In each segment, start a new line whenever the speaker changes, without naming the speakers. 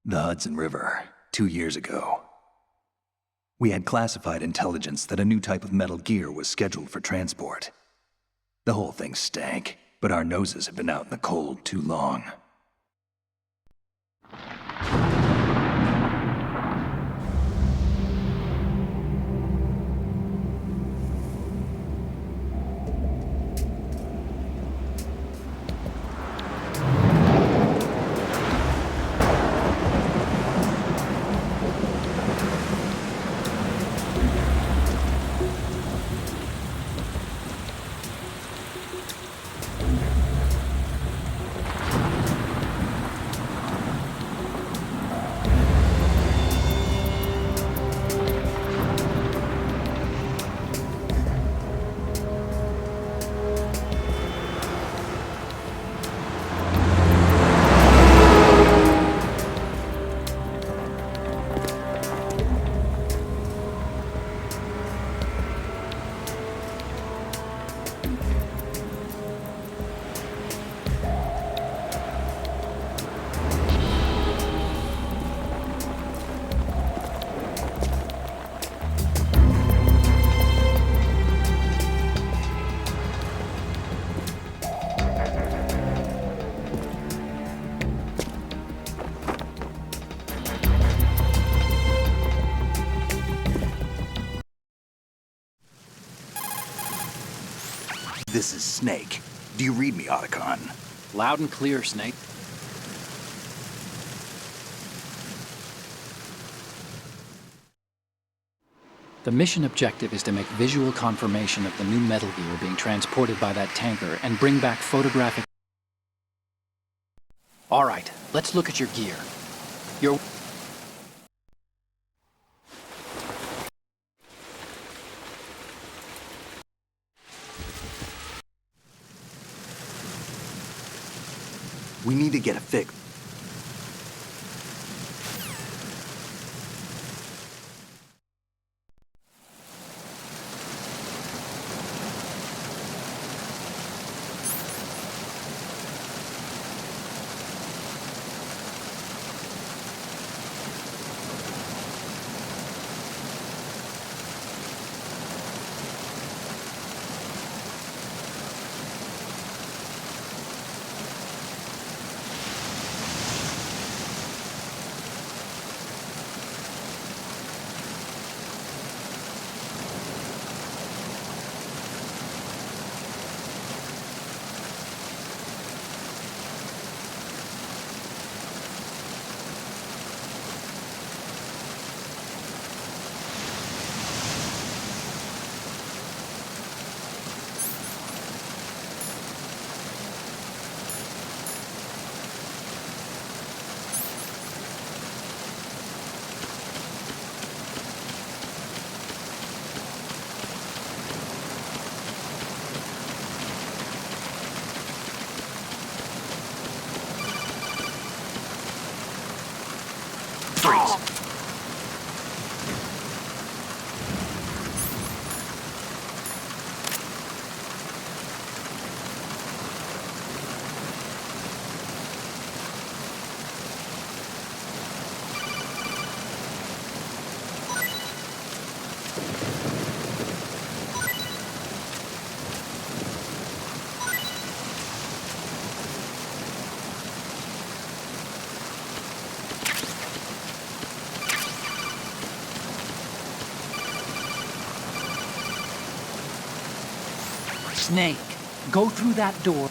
The Hudson River, 2 years ago. We had classified intelligence that a new type of metal gear was scheduled for transport. The whole thing stank, but our noses had been out in the cold too long. This is Snake. Do you read me, Otacon?
Loud and clear, Snake. The mission objective is to make visual confirmation of the new metal gear being transported by that tanker and bring back photographic... All right, let's look at your gear. Your...
We need to get a fix.
Snake, go through that door.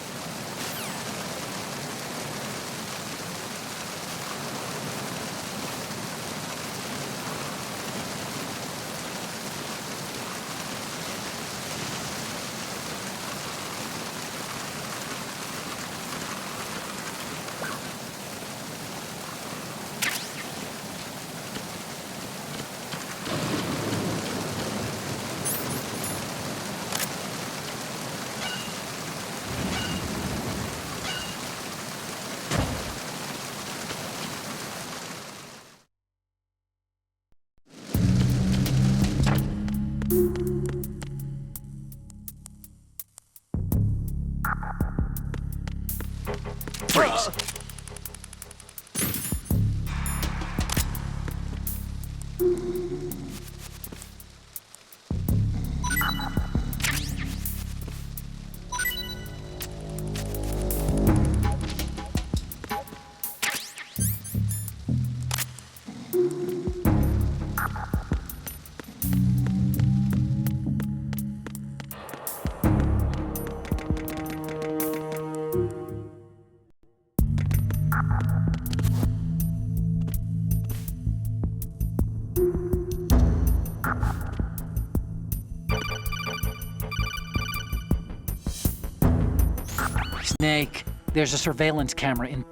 Snake, there's a surveillance camera in...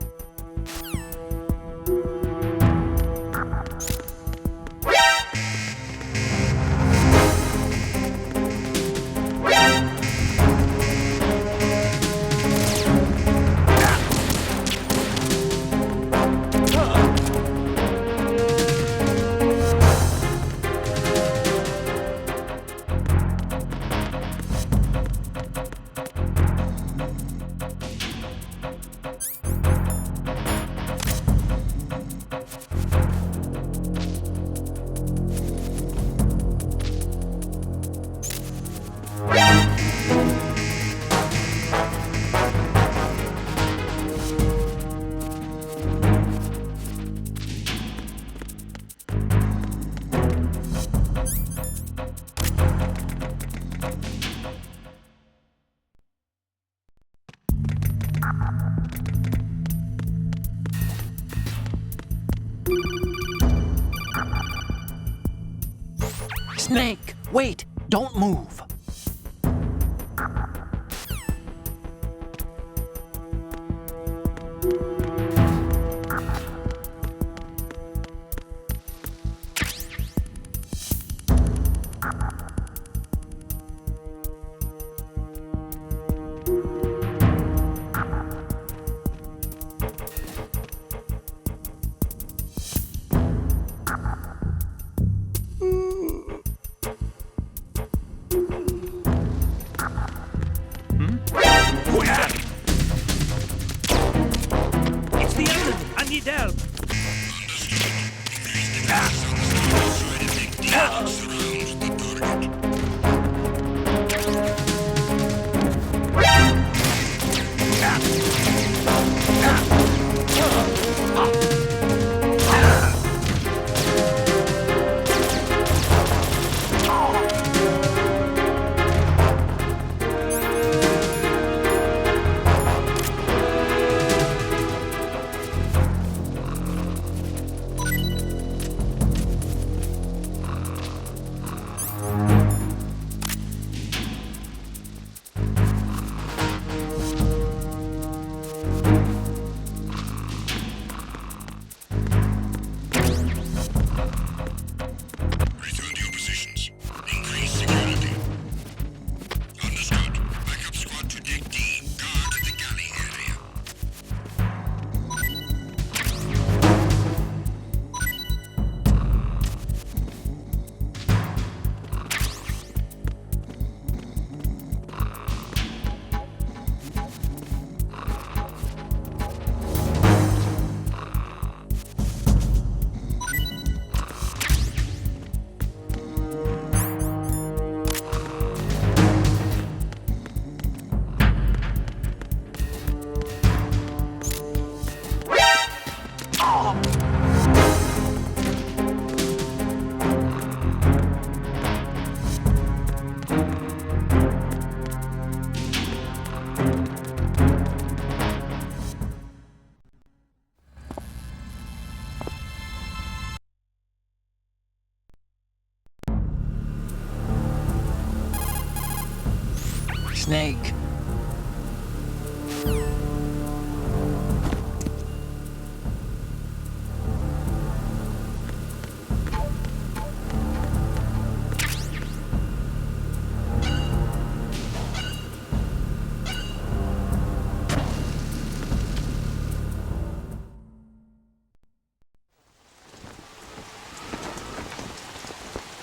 Snake, wait! Don't move!
It's the enemy! I need help!
Snake.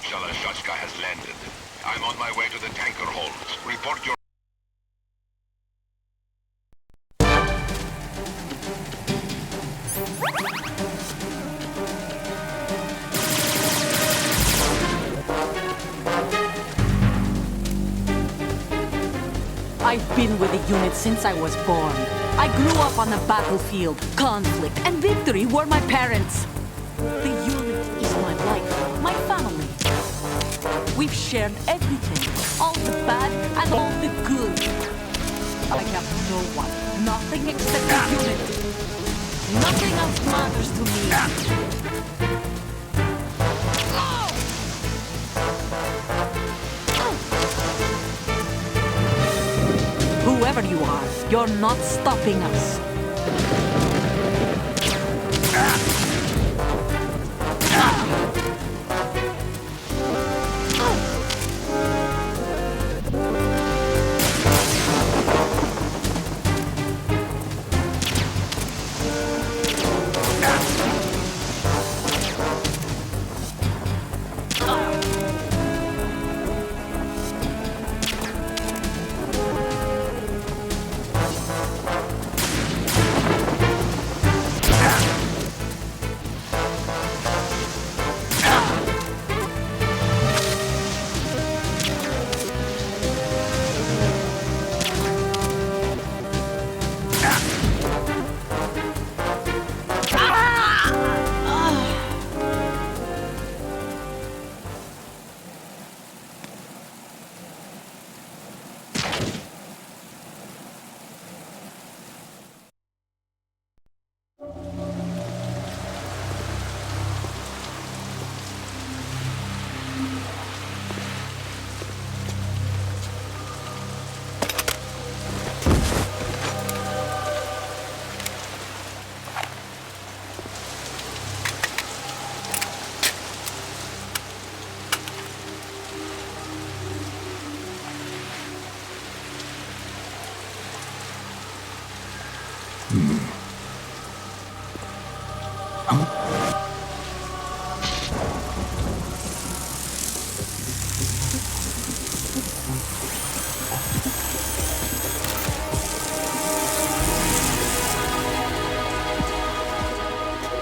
Shalashaska has landed. I'm on my way to the tanker holds. Report your...
been with the unit since I was born. I grew up on the battlefield. Conflict and victory were my parents. The unit is my life, my family. We've shared everything, all the bad and all the good. I have no one, nothing except the unit. Nothing else matters to me. Whoever you are, you're not stopping us.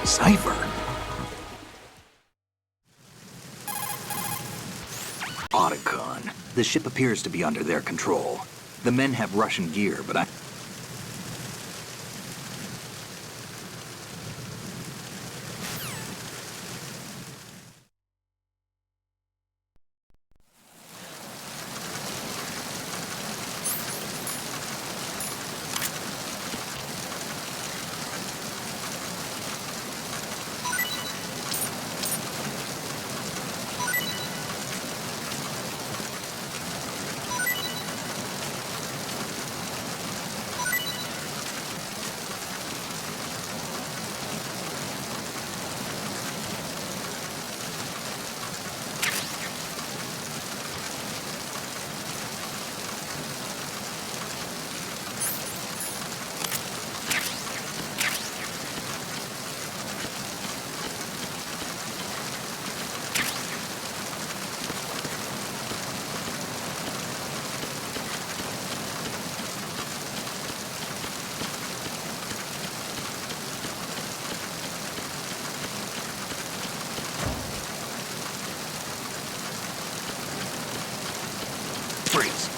Cipher. Otacon. The ship appears to be under their control. The men have Russian gear, but I... Freeze.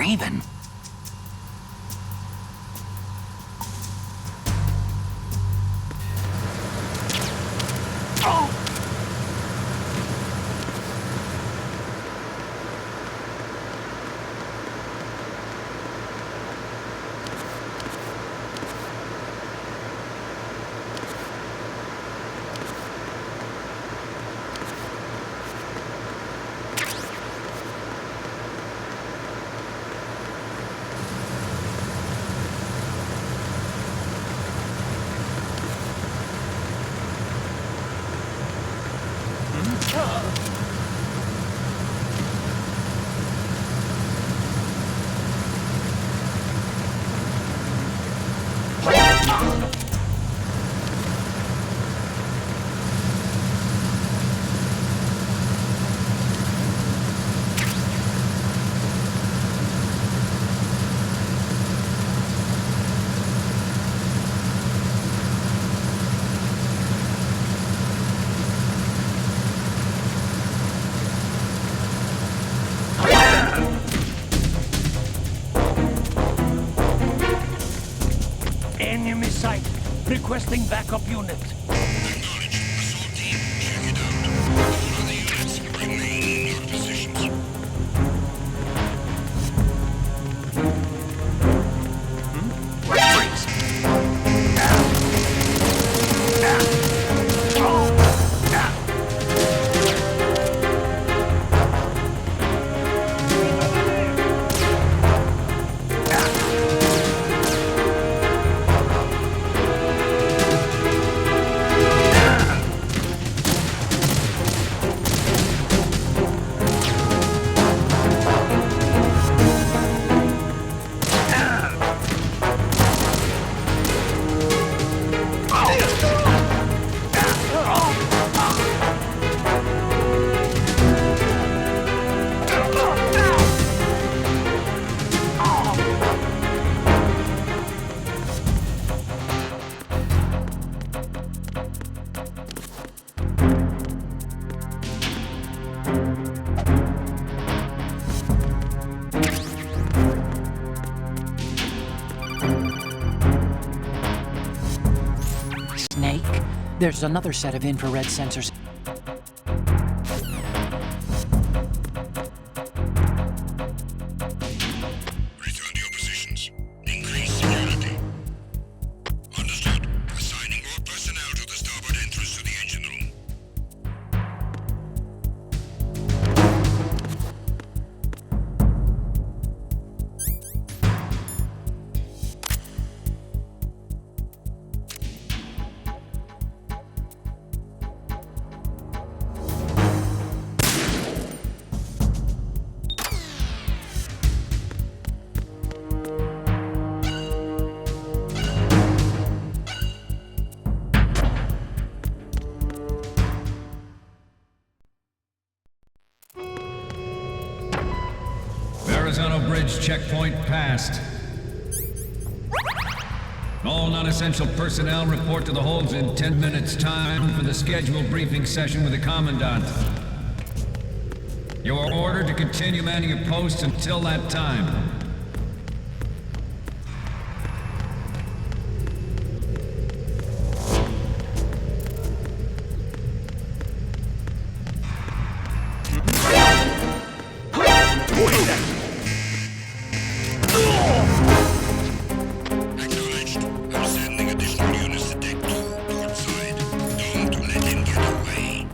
Raven.
Enemy sight. Requesting backup unit.
Acknowledged. Assault team, check it out. All other units, remain in your positions.
Snake, there's another set of infrared sensors.
Return to your positions. Increase security. Understood. Assigning more personnel to the starboard entrance to the engine room.
Verrazano Bridge checkpoint passed. All non-essential personnel report to the holds in 10 minutes' time for the scheduled briefing session with the Commandant. You are ordered to continue manning your posts until that time.
Acknowledged. I'm sending additional units to deck 2, port side. Don't let him get away.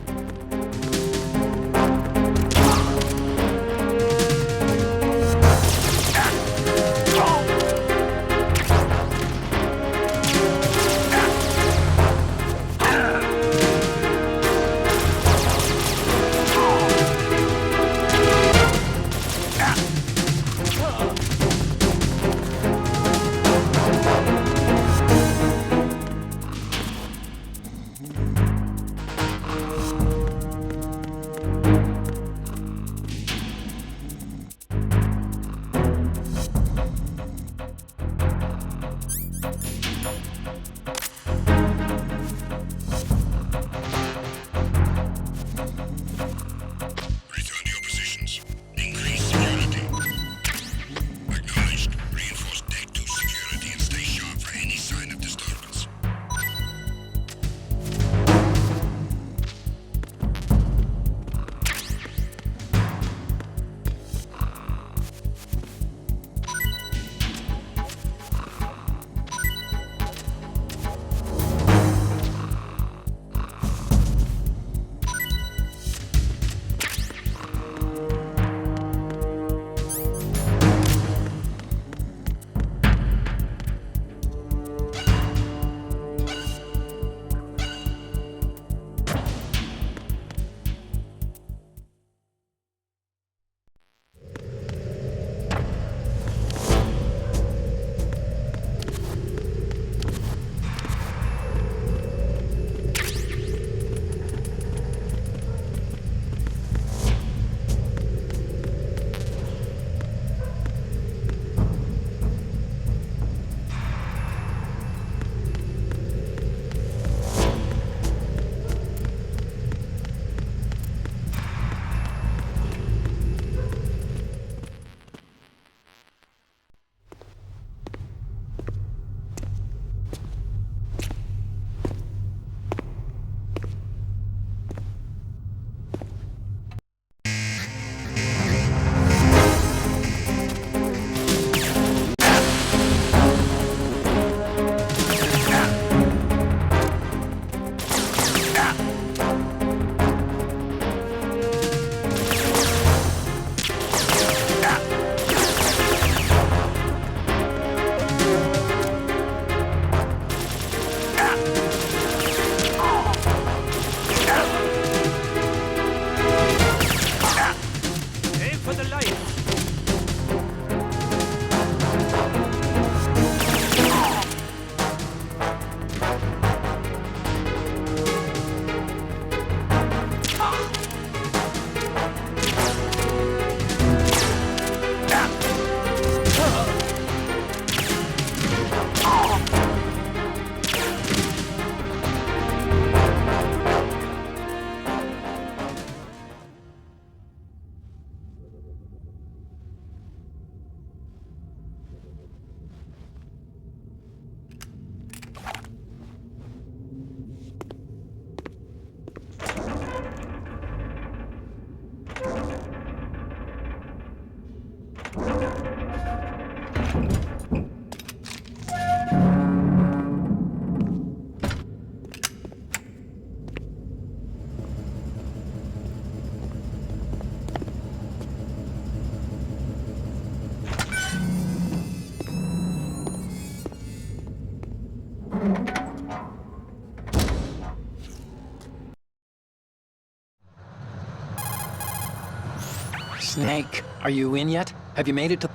Snake, are you in yet? Have you made it to...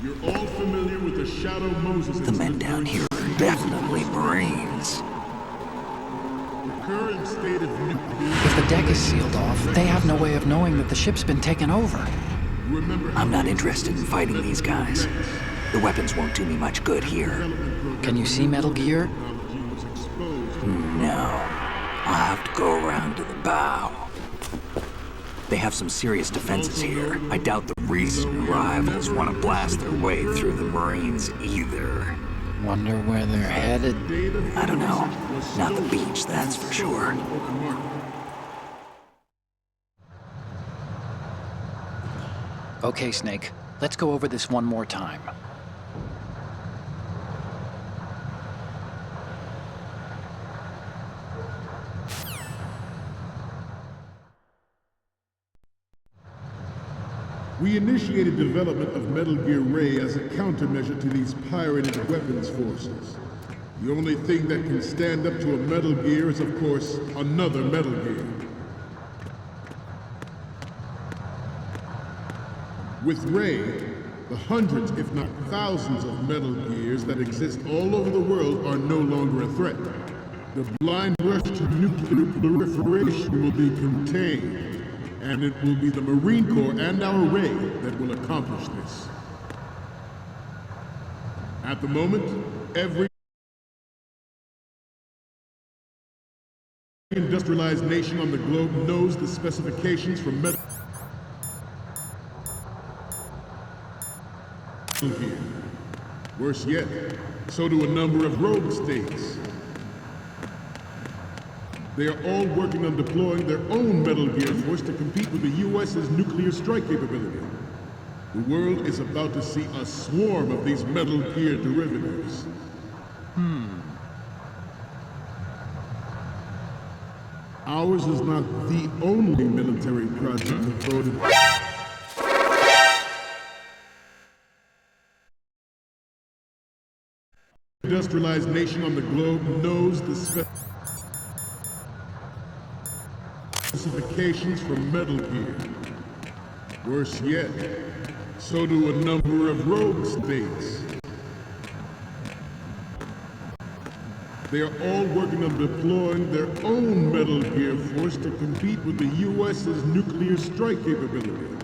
You're all familiar with the Shadow Moses
The men down here are definitely Marines.
The current state of nuclear...
If the deck is sealed off, they have no way of knowing that the ship's been taken over.
Remember,
I'm not interested in fighting these guys. The weapons won't do me much good here.
Can you see Metal Gear?
No. I'll have to go around to the bow. They have some serious defenses here. I doubt the recent arrivals want to blast their way through the Marines either.
Wonder where they're headed.
I don't know. Not the beach, that's for sure.
Okay, Snake. Let's go over this one more time.
we initiated development of Metal Gear Ray as a countermeasure to these pirated weapons forces. The only thing that can stand up to a Metal Gear is, of course, another Metal Gear. With Ray, the hundreds, if not thousands, of Metal Gears that exist all over the world are no longer a threat. The blind rush to nuclear proliferation will be contained. And it will be the Marine Corps and our Ray that will accomplish this. At the moment, every industrialized nation on the globe knows the specifications for Metal Gear. Worse yet, so do a number of rogue states. They are all working on deploying their own Metal Gear force to compete with the U.S.'s nuclear strike capability. The world is about to see a swarm of these Metal Gear derivatives. Ours is not the only military project devoted... Industrialized nation on the globe knows the specifications for Metal Gear. Worse yet, so do a number of rogue states. They are all working on deploying their own Metal Gear force to compete with the U.S.'s nuclear strike capability.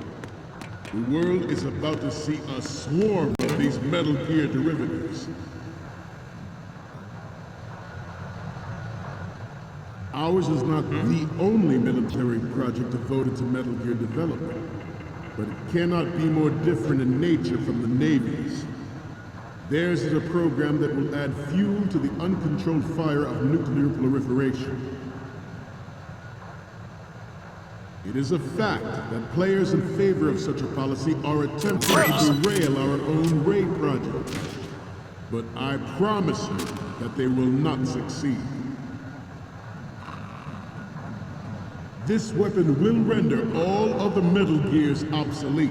The world is about to see a swarm of these Metal Gear derivatives. Ours is not the only military project devoted to Metal Gear development, but it cannot be more different in nature from the Navy's. Theirs is a program that will add fuel to the uncontrolled fire of nuclear proliferation. It is a fact that players in favor of such a policy are attempting to derail our own Ray project. But I promise you that they will not succeed. This weapon will render all other Metal Gears obsolete.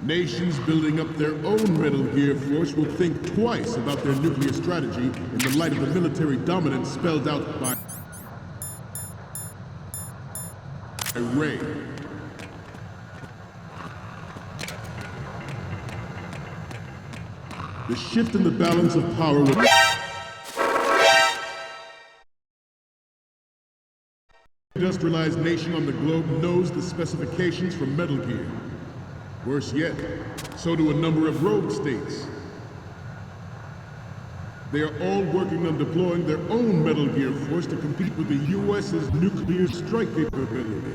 Nations building up their own Metal Gear force will think twice about their nuclear strategy in the light of the military dominance spelled out by Ray. The shift in the balance of power will... Industrialized nation on the globe knows the specifications for Metal Gear. Worse yet, so do a number of rogue states. They are all working on deploying their own Metal Gear force to compete with the U.S.'s nuclear strike capability.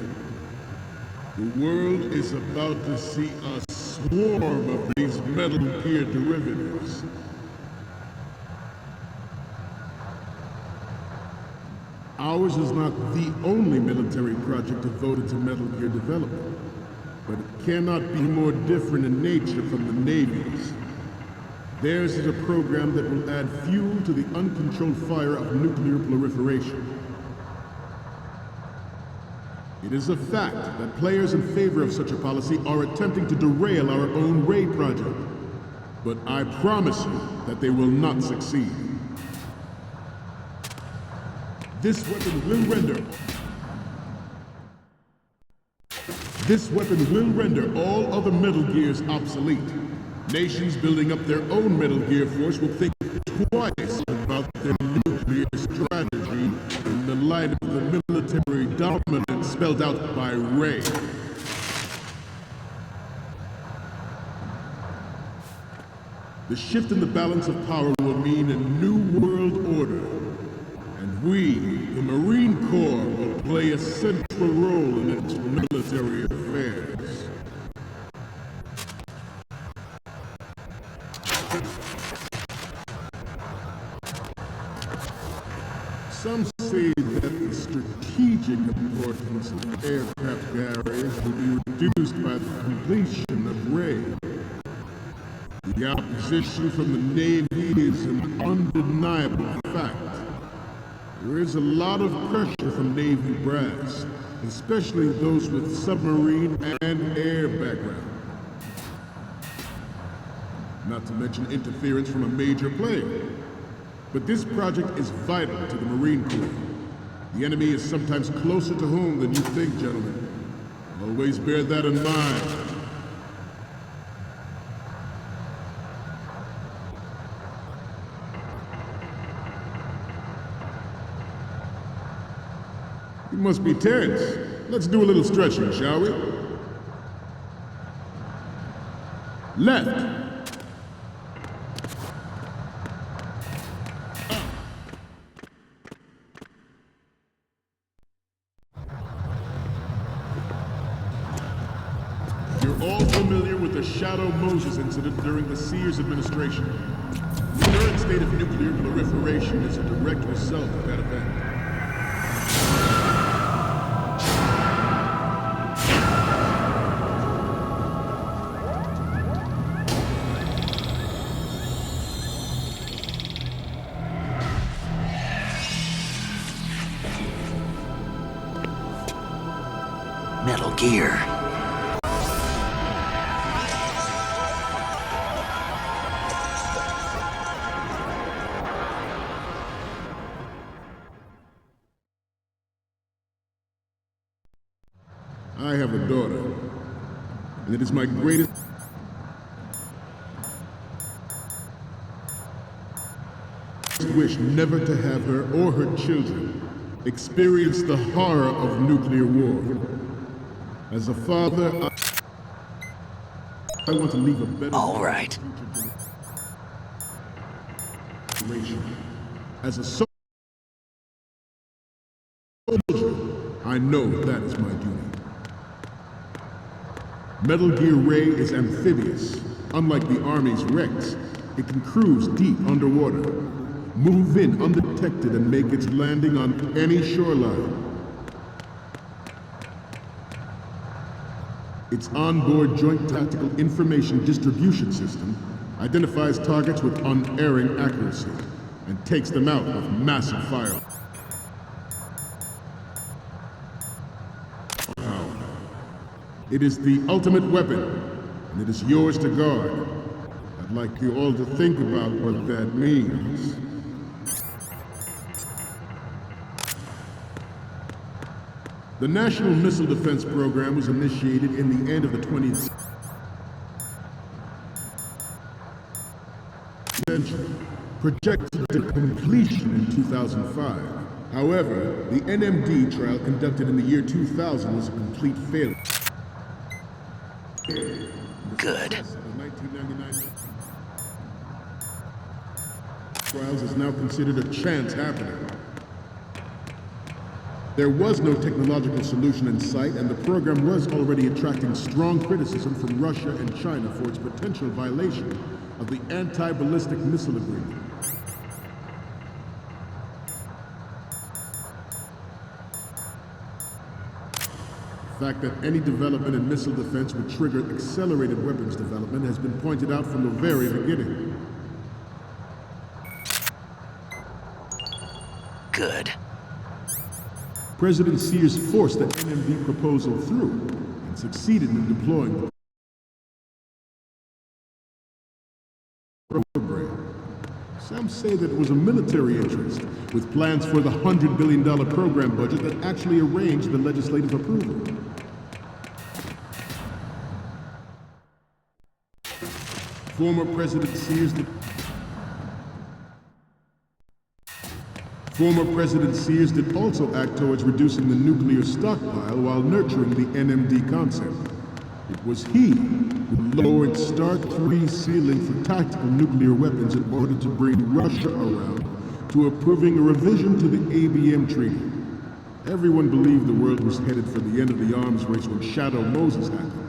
The world is about to see a swarm of these Metal Gear derivatives. Ours is not the only military project devoted to Metal Gear development, but it cannot be more different in nature from the Navy's. Theirs is a program that will add fuel to the uncontrolled fire of nuclear proliferation. It is a fact that players in favor of such a policy are attempting to derail our own Ray project, but I promise you that they will not succeed. This weapon will render This weapon will render all other Metal Gears obsolete. Nations building up their own Metal Gear force will think twice about their nuclear strategy in the light of the military dominance spelled out by Ray. The shift in the balance of power will mean a new world order. And we, the Marine Corps, will play a central role in its military affairs. Some say that the strategic importance of aircraft carriers will be reduced by the completion of Ray. The opposition from the Navy is an undeniable fact. There is a lot of pressure from Navy brass, especially those with submarine and air background. Not to mention interference from a major player. But this project is vital to the Marine Corps. The enemy is sometimes closer to home than you think, gentlemen. Always bear that in mind. You must be tense. Let's do a little stretching, shall we? Left. You're all familiar with the Shadow Moses incident during the Sears administration. The current state of nuclear proliferation is a direct result of that event.
Metal Gear.
I have a daughter, and it is my greatest wish never to have her or her children experience the horror of nuclear war. As a father, I want to leave a better...
All right.
As a soldier, I know that is my duty. Metal Gear Ray is amphibious. Unlike the Army's Rex, it can cruise deep underwater, move in undetected, and make its landing on any shoreline. Its onboard Joint Tactical Information Distribution System identifies targets with unerring accuracy and takes them out with massive fire. It is the ultimate weapon, and it is yours to guard. I'd like you all to think about what that means. The National Missile Defense Program was initiated in the end of the 20th century, projected to completion in 2005. However, the NMD trial conducted in the year 2000 was a complete failure.
Good.
Trials is now considered a chance happening. There was no technological solution in sight, and the program was already attracting strong criticism from Russia and China for its potential violation of the Anti-Ballistic Missile Agreement. The fact that any development in missile defense would trigger accelerated weapons development has been pointed out from the very beginning.
Good.
President Sears forced the NMD proposal through and succeeded in deploying the program. Some say that it was a military interest, with plans for the $100 billion program budget that actually arranged the legislative approval. Former President Sears did also act towards reducing the nuclear stockpile while nurturing the NMD concept. It was he who lowered Start 3's ceiling for tactical nuclear weapons in order to bring Russia around to approving a revision to the ABM Treaty. Everyone believed the world was headed for the end of the arms race when Shadow Moses happened.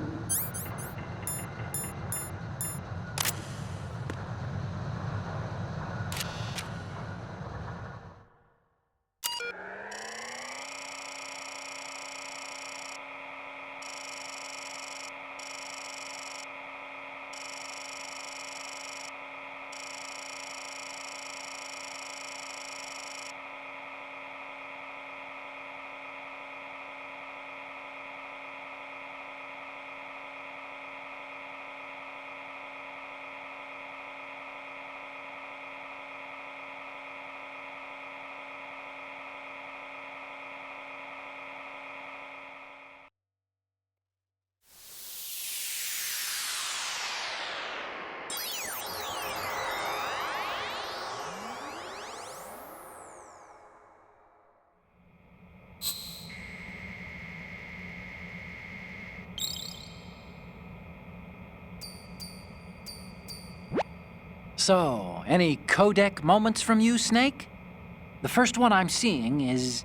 So, any codec moments from you, Snake? The first one I'm seeing is...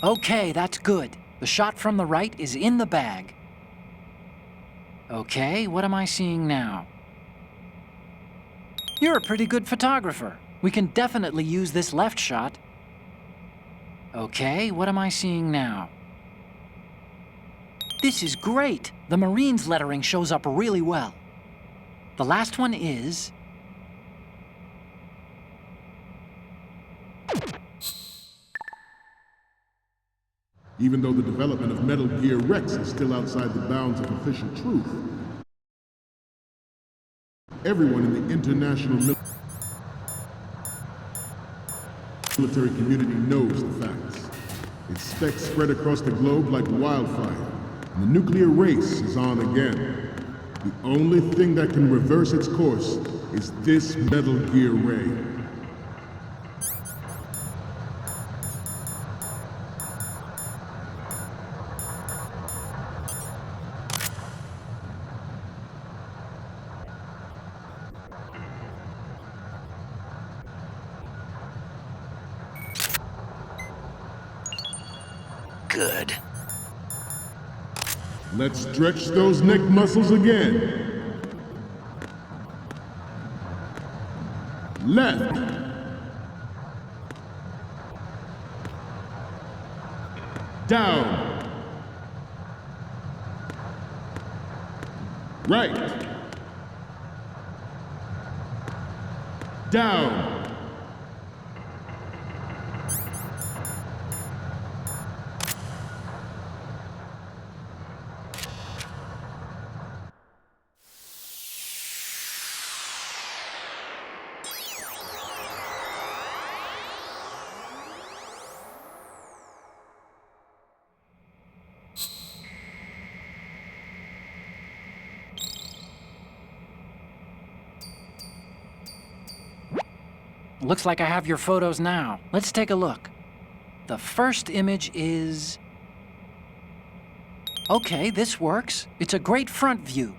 Okay, that's good. The shot from the right is in the bag. Okay, what am I seeing now? You're a pretty good photographer. We can definitely use this left shot. Okay, what am I seeing now? This is great. The Marines lettering shows up really well. The last one is...
Even though the development of Metal Gear Rex is still outside the bounds of official truth, everyone in the international military community knows the facts. Its specs spread across the globe like wildfire, and the nuclear race is on again. The only thing that can reverse its course is this Metal Gear ray.
Good.
Let's stretch those neck muscles again. Left. Down. Right. Down.
Looks like I have your photos now. Let's take a look. The first image is... Okay, this works. It's a great front view.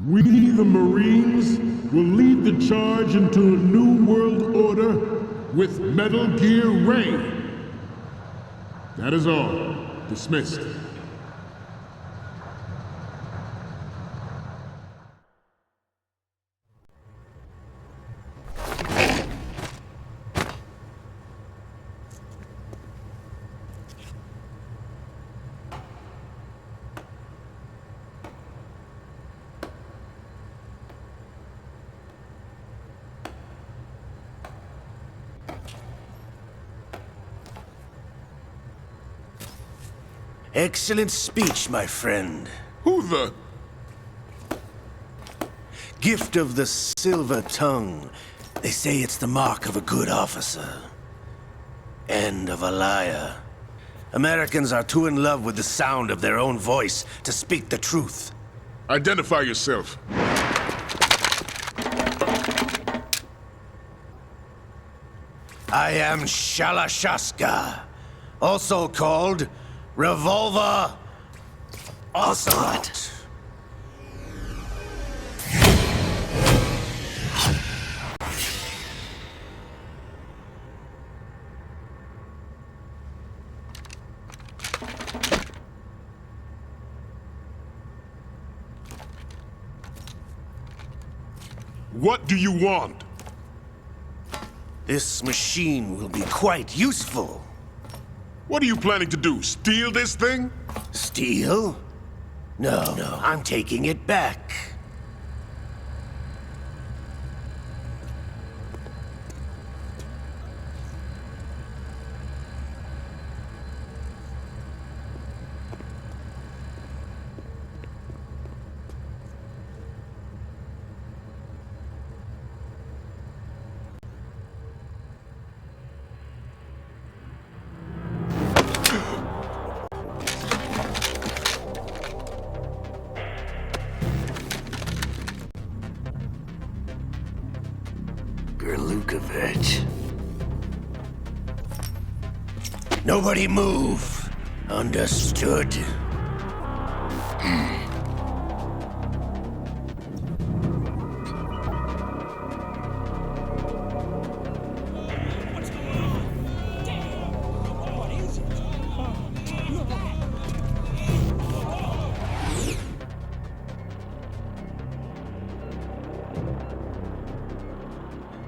We, the Marines, will lead the charge into a new world order with Metal Gear Ray. That is all. Dismissed.
Excellent speech, my friend.
Who the...
Gift of the silver tongue. They say it's the mark of a good officer. End of a liar. Americans are too in love with the sound of their own voice to speak the truth.
Identify yourself.
I am Shalashaska, also called Revolver Ocelot.
What do you want?
This machine will be quite useful.
What are you planning to do? Steal this thing?
Steal? No, I'm taking it back. Lukovich. Nobody move. Understood?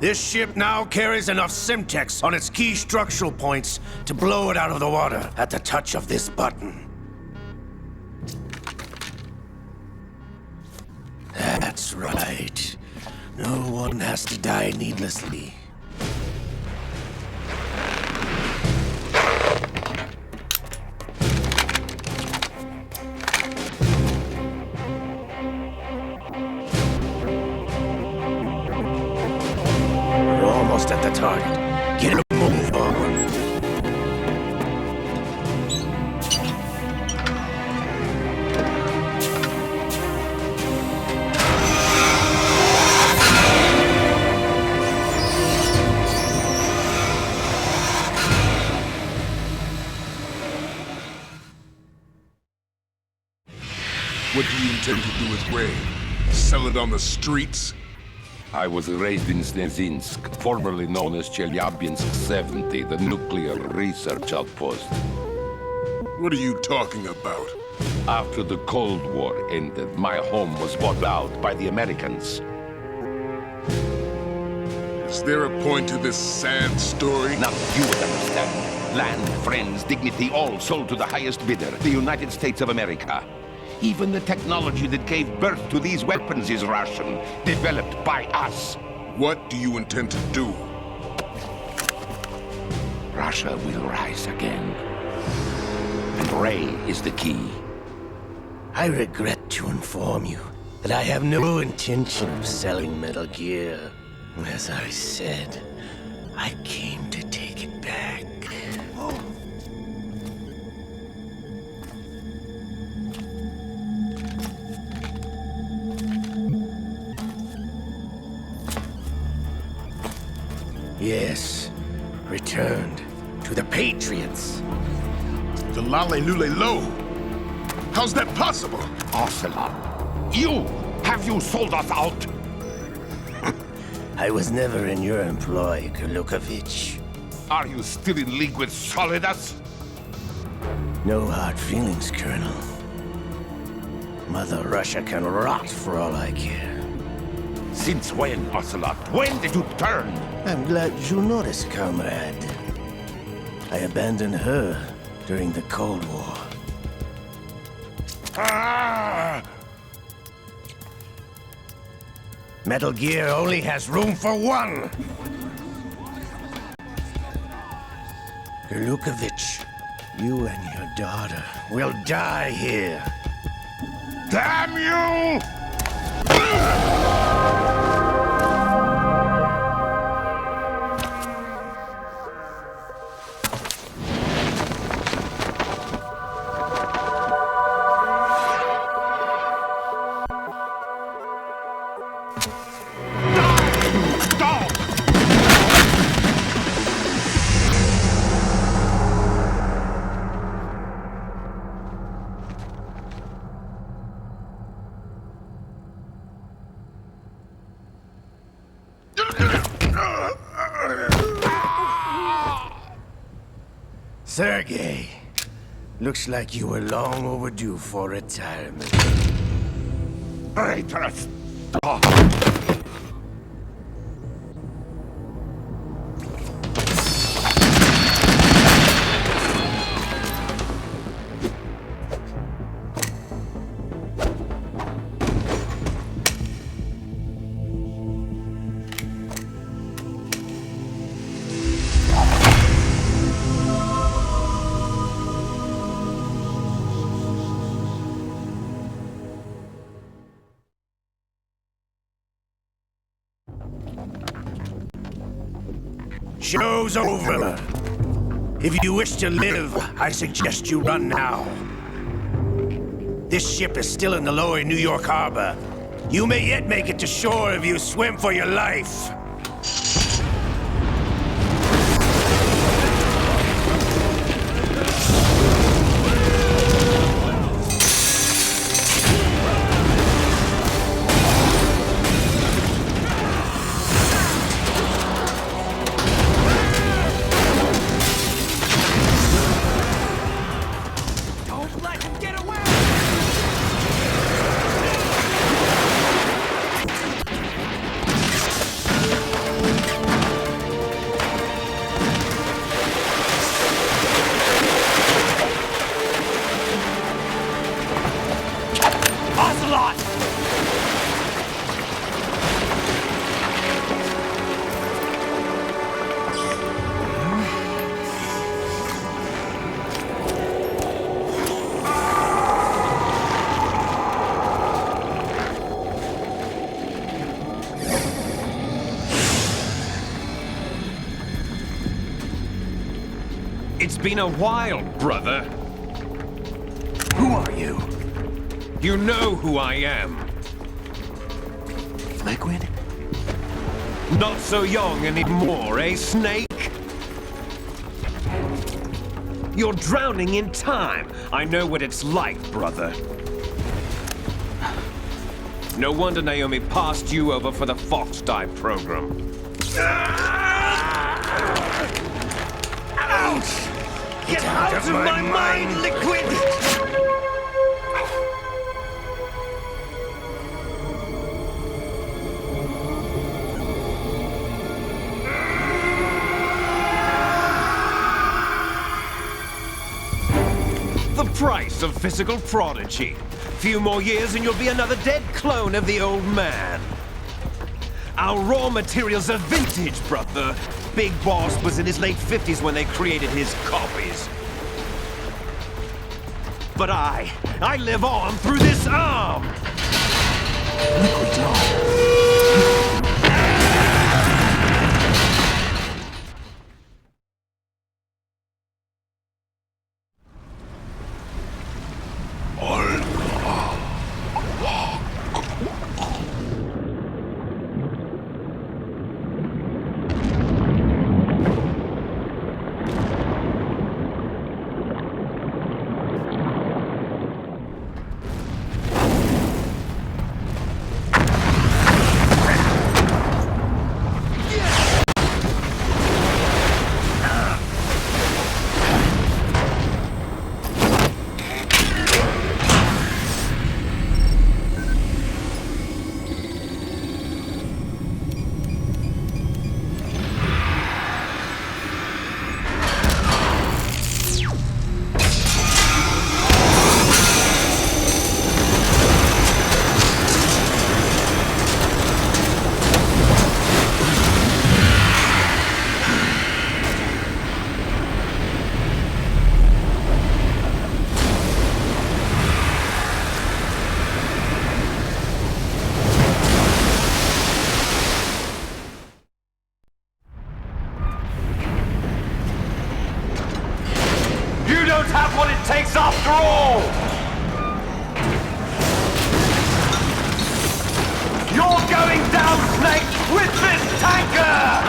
This ship now carries enough Simtex on its key structural points to blow it out of the water at the touch of this button. That's right. No one has to die needlessly. At the target. Get a move on.
What do you intend to do with Ray? Sell it on the streets?
I was raised in Snezinsk, formerly known as Chelyabinsk 70, the nuclear research outpost.
What are you talking about?
After the Cold War ended, my home was bought out by the Americans.
Is there a point to this sad story?
Now you would understand. Land, friends, dignity, all sold to the highest bidder, the United States of America. Even the technology that gave birth to these weapons is Russian, developed by us.
What do you intend to do?
Russia will rise again. And Ray is the key.
I regret to inform you that I have no intention of selling Metal Gear. As I said, I came to take it back. Yes, returned to the Patriots.
The Lale Lule Lo? How's that possible?
Ocelot, have you sold us out?
I was never in your employ, Lukovich.
Are you still in league with Solidus?
No hard feelings, Colonel. Mother Russia can rot for all I care.
Since when, Ocelot? When did you turn?
I'm glad you noticed, comrade. I abandoned her during the Cold War.
Ah!
Metal Gear only has room for one! Lukovich, you and your daughter will die here.
Damn you!
Sergey, looks like you were long overdue for retirement.
Traitorous!
Show's over. If you wish to live, I suggest you run now. This ship is still in the lower New York harbor. You may yet make it to shore if you swim for your life.
It's been a while, brother.
Who are you?
You know who I am.
Liquid?
Not so young anymore, eh, Snake? You're drowning in time. I know what it's like, brother. No wonder Naomi passed you over for the Fox Dive program.
Ouch! Get out of my mind, Liquid!
The price of physical prodigy. Few more years and you'll be another dead clone of the old man. Our raw materials are vintage, brother. Big Boss was in his late 50s when they created his copies. But I live on through this arm!
Liquid's on.
Have what it takes after all! You're going down, Snake, with this tanker!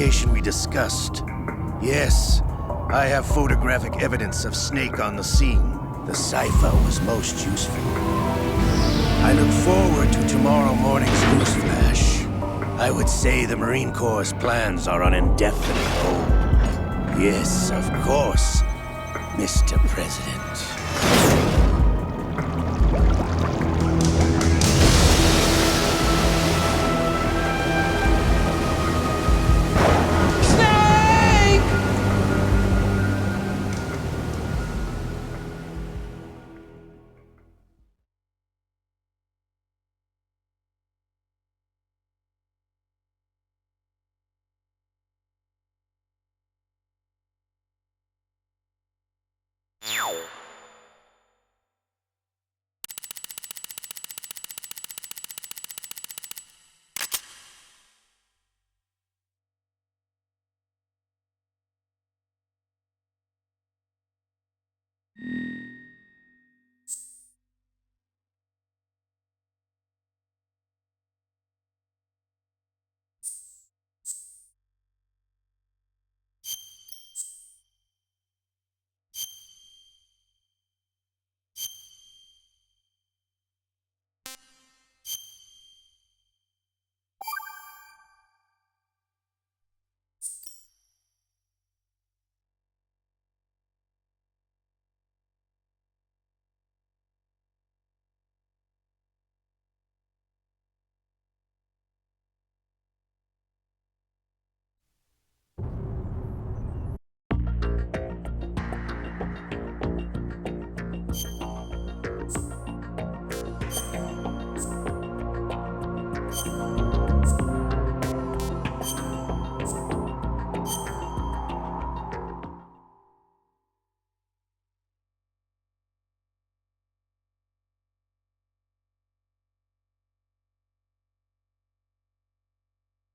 location we discussed. Yes, I have photographic evidence of Snake on the scene. The cipher was most useful. I look forward to tomorrow morning's news flash. I would say the Marine Corps' plans are on indefinite hold. Yes, of course, Mr. President.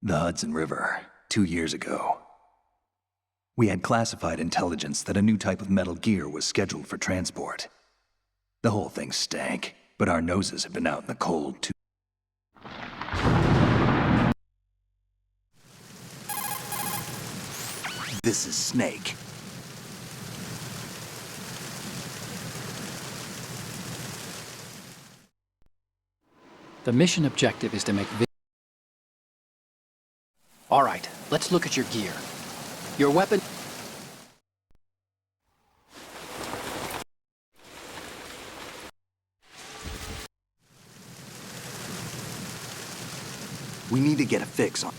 The Hudson River, 2 years ago. We had classified intelligence that a new type of metal gear was scheduled for transport. The whole thing stank, but our noses had been out in the cold too. This is Snake.
The mission objective is to make All right, let's look at your gear. Your weapon...
We need to get a fix on...